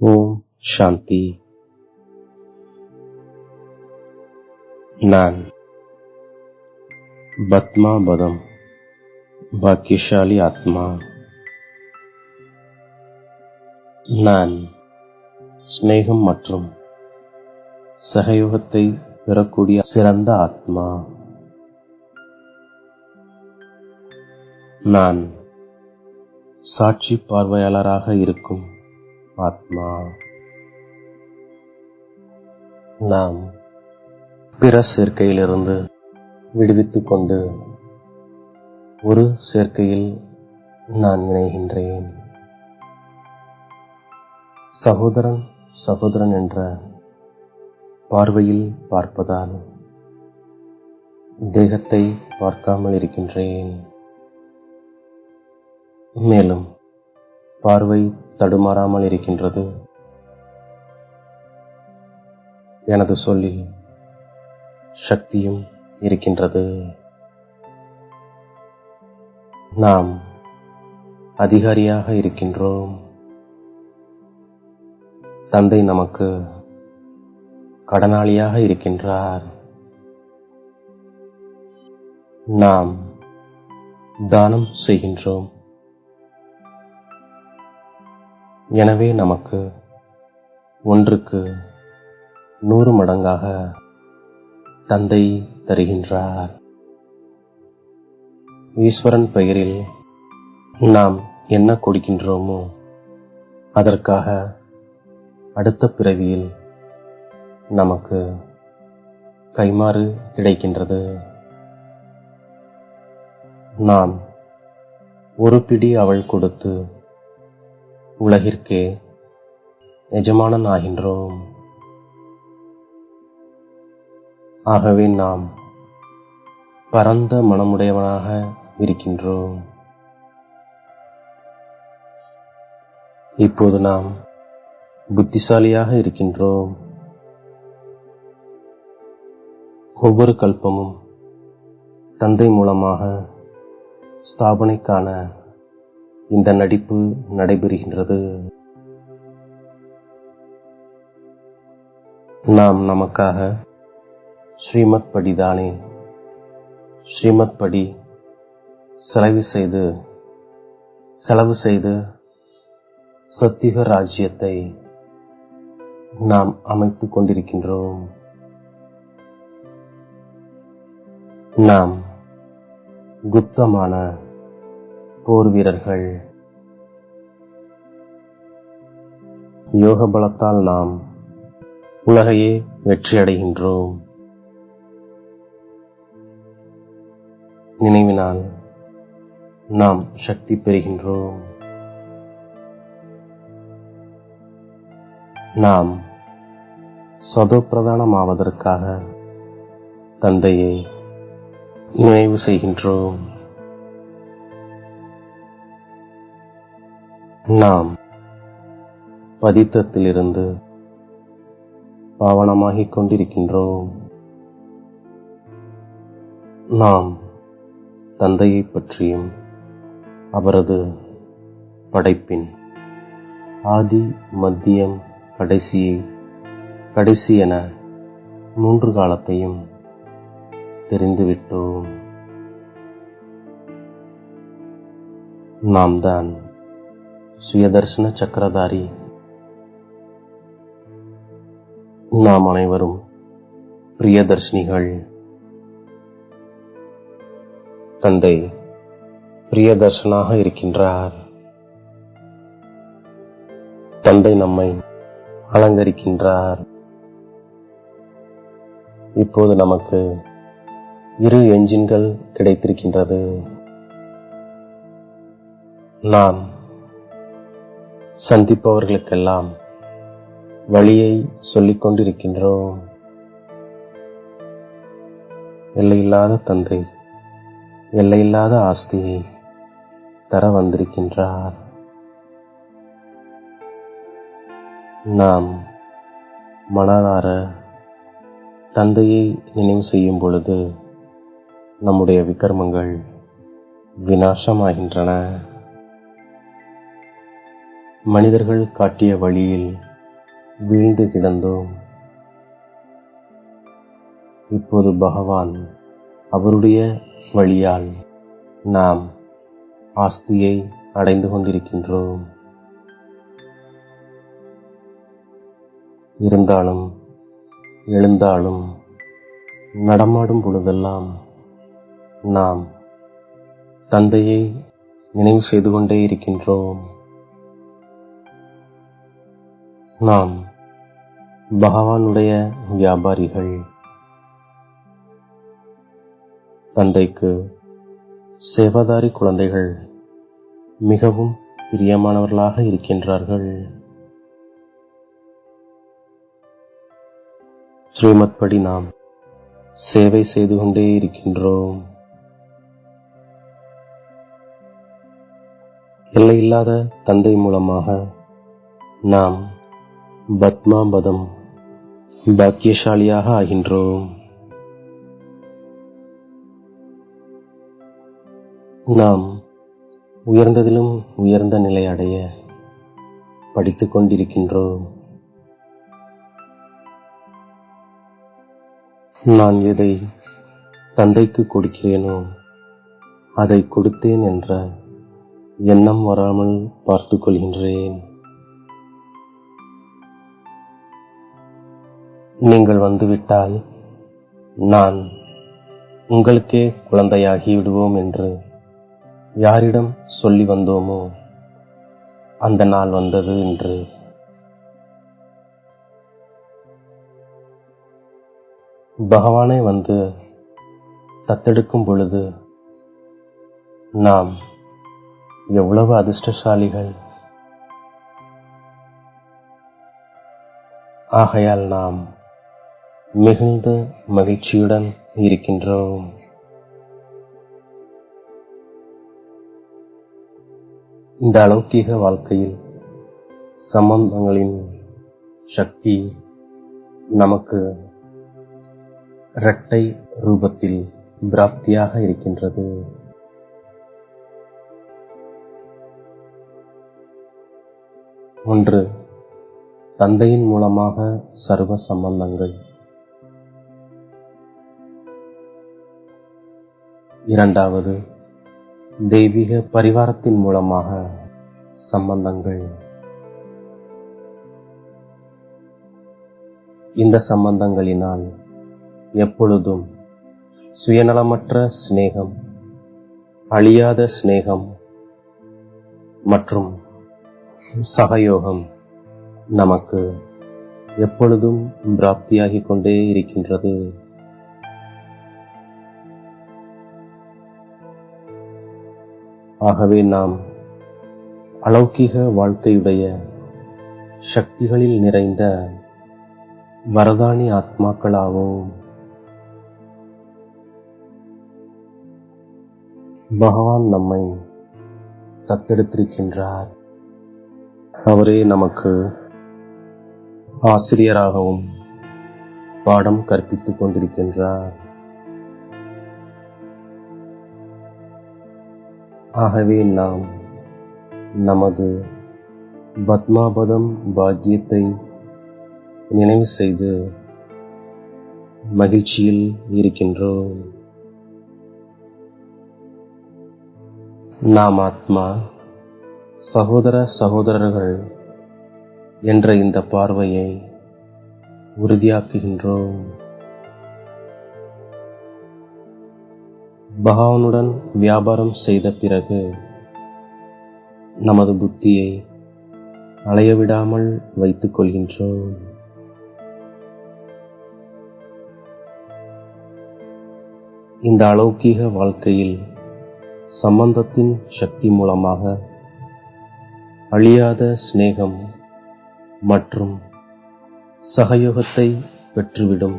ஓம் சாந்தி. நான் பத்மாபதம் பாக்கியசாலி ஆத்மா. நான் ஸ்நேகம் மற்றும் சகயோகத்தை பெறக்கூடிய சிறந்த ஆத்மா. நான் சாட்சி பார்வையாளராக இருக்கும் ஆத்மா. நாம் பிற சேர்க்கையிலிருந்து விடுவித்துக் கொண்டு ஒரு சேர்க்கையில் நான் இணைகின்றேன். சகோதரன் சகோதரன் என்ற பார்வையில் பார்ப்பதால் தேகத்தை பார்க்காமல் இருக்கின்றேன். மேலும் பார்வை தடுமாறாமல் இருக்கின்றது. எனது சொல்லில் சக்தியும் இருக்கின்றது. நாம் அதிகாரியாக இருக்கின்றோம். தந்தை நமக்கு கடனாளியாக இருக்கின்றார். நாம் தானம் செய்கின்றோம். எனவே நமக்கு 1க்கு 100 மடங்காக தந்தை தருகின்றார். ஈஸ்வரன் பெயரில் நாம் என்ன கொடுக்கின்றோமோ அதற்காக அடுத்த பிறவியில் நமக்கு கைமாறு கிடைக்கின்றது. நாம் ஒரு பிடி அவள் கொடுத்து உலகிற்கே எஜமானன் ஆகின்றோம். ஆகவே நாம் பரந்த மனமுடையவனாக இருக்கின்றோம். இப்போது நாம் புத்திசாலியாக இருக்கின்றோம். ஒவ்வொரு கல்பமும் தந்தை மூலமாக ஸ்தாபனைக்கான இந்த நடிப்பு நடைபெறுகின்றது. நாம் நமக்காக ஸ்ரீமத் படிதானே, ஸ்ரீமத் படி செலவு செய்து சத்தியுக ராஜ்யத்தை நாம் அமைத்துக் கொண்டிருக்கின்றோம். நாம் குப்தமான போர் வீரர்கள். யோக பலத்தால் நாம் உலகையே வெற்றியடைகின்றோம். நினைவினால் நாம் சக்தி பெறுகின்றோம். நாம் சதோப்பிரதானமாவதற்காக தந்தையை நினைவு செய்கின்றோம். நாம் பதித்தத்திலிருந்து பாவனமாகிக் கொண்டிருக்கின்றோம். நாம் தந்தையை பற்றியும் அவரது படைப்பின் ஆதி மத்தியம் கடைசி என 3 காலத்தையும் தெரிந்துவிட்டோம். நாம் தான் சுயதர்சன சக்கரதாரி. நாம் அனைவரும் பிரியதர்ஷினிகள். தந்தை பிரியதர்ஷனாக இருக்கின்றார். தந்தை நம்மை அலங்கரிக்கின்றார். இப்போது நமக்கு 2 என்ஜின்கள் கிடைத்திருக்கின்றது. நாம் சந்திப்பவர்களுக்கெல்லாம் வழியை சொல்லிக் கொண்டிருக்கின்றோம். எல்லையில்லாத தந்தை எல்லையில்லாத ஆஸ்தியை தர வந்திருக்கின்றார். நாம் மனதார தந்தையை நினைவு செய்யும் பொழுது நம்முடைய விகர்மங்கள் விநாசமாகின்றன. மனிதர்கள் காட்டிய வழியில் வீழ்ந்து கிடந்தோம். இப்போது பகவான் அவருடைய வழியால் நாம் ஆஸ்தியை அடைந்து கொண்டிருக்கின்றோம். இருந்தாலும் எழுந்தாலும் நடமாடும் பொழுதெல்லாம் நாம் தந்தையை நினைவு செய்து கொண்டே இருக்கின்றோம். நாம் பகவானுடைய வியாபாரிகள். தந்தைக்கு சேவாதாரி குழந்தைகள் மிகவும் பிரியமானவர்களாக இருக்கின்றார்கள். ஸ்ரீமத் படி நாம் சேவை செய்து கொண்டே இருக்கின்றோம். எல்லையில்லாத தந்தை மூலமாக நாம் பத்மாபதம் பாக்கியசாலியாக ஆகின்றோம். நாம் உயர்ந்ததிலும் உயர்ந்த நிலை அடைய படித்துக் கொண்டிருக்கின்றோம். நான் எதை தந்தைக்கு கொடுக்கிறேனோ அதை கொடுத்தேன் என்ற எண்ணம் வராமல் பார்த்துக் கொள்கின்றேன். நீங்கள் வந்துவிட்டால் நான் உங்களுக்கே குழந்தையாகி விடுவோம் என்று யாரிடம் சொல்லி வந்தோமோ அந்த நாள் வந்தது என்று. பகவானை வந்து தத்தெடுக்கும் பொழுது நாம் எவ்வளவு அதிர்ஷ்டசாலிகள். ஆகையால் நாம் மிகுந்த மகிழ்ச்சியுடன் இருக்கின்றோம். இந்த அலௌகிக வாழ்க்கையில் சம்பந்தங்களின் சக்தி நமக்கு இரட்டை ரூபத்தில் பிராப்தியாக இருக்கின்றது. ஒன்று, தந்தையின் மூலமாக சர்வ சம்பந்தங்கள். இரண்டாவது, தெய்வீக பரிவாரத்தின் மூலமாக சம்பந்தங்கள். இந்த சம்பந்தங்களினால் எப்பொழுதும் சுயநலமற்ற சிநேகம், அழியாத சிநேகம் மற்றும் சகயோகம் நமக்கு எப்பொழுதும் பிராப்தியாகிக் கொண்டே இருக்கின்றது. ஆகவே நாம் அலௌகிக வாழ்க்கையுடைய சக்திகளில் நிறைந்த வரதானி ஆத்மாக்களாவோம். பகவான் நம்மை தத்தெடுத்திருக்கின்றார். அவரே நமக்கு ஆசிரியராகவும் பாடம் கற்பித்துக் கொண்டிருக்கின்றார். ஆகவே நாம் நமது பத்மாபதம் பாக்கியத்தை நினைவு செய்து மகிழ்ச்சியில் இருக்கின்றோம். நாம் ஆத்மா, சகோதர சகோதரர்கள் என்ற இந்த பார்வையை உறுதியாக்குகின்றோம். பகவானுடன் வியாபாரம் செய்த பிறகு நமது புத்தியை அலையவிடாமல் வைத்துக் கொள்கின்றோம். இந்த அலௌகிக வாழ்க்கையில் சம்பந்தத்தின் சக்தி மூலமாக அழியாத சிநேகம் மற்றும் சகயோகத்தை பெற்றுவிடும்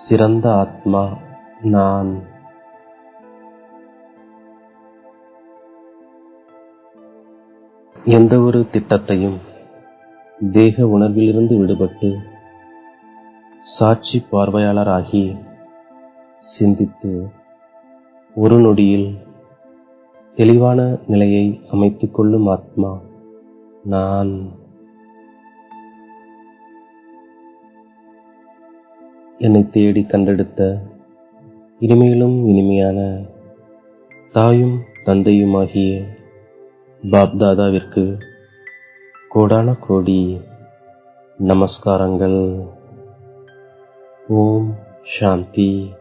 சிறந்த ஆத்மா நான். எந்த ஒரு திட்டத்தையும் தேக உணர்விலிருந்து விடுபட்டு சாட்சி பார்வையாளராகி சிந்தித்து ஒரு நொடியில் தெளிவான நிலையை அமைத்துக் கொள்ளும் ஆத்மா நான். என்னை தேடி கண்டெடுத்த இனிமையிலும் இனிமையான தாயும் தந்தையுமாகிய பாப்தாதாவிற்கு கோடான கோடி நமஸ்காரங்கள். ஓம் சாந்தி.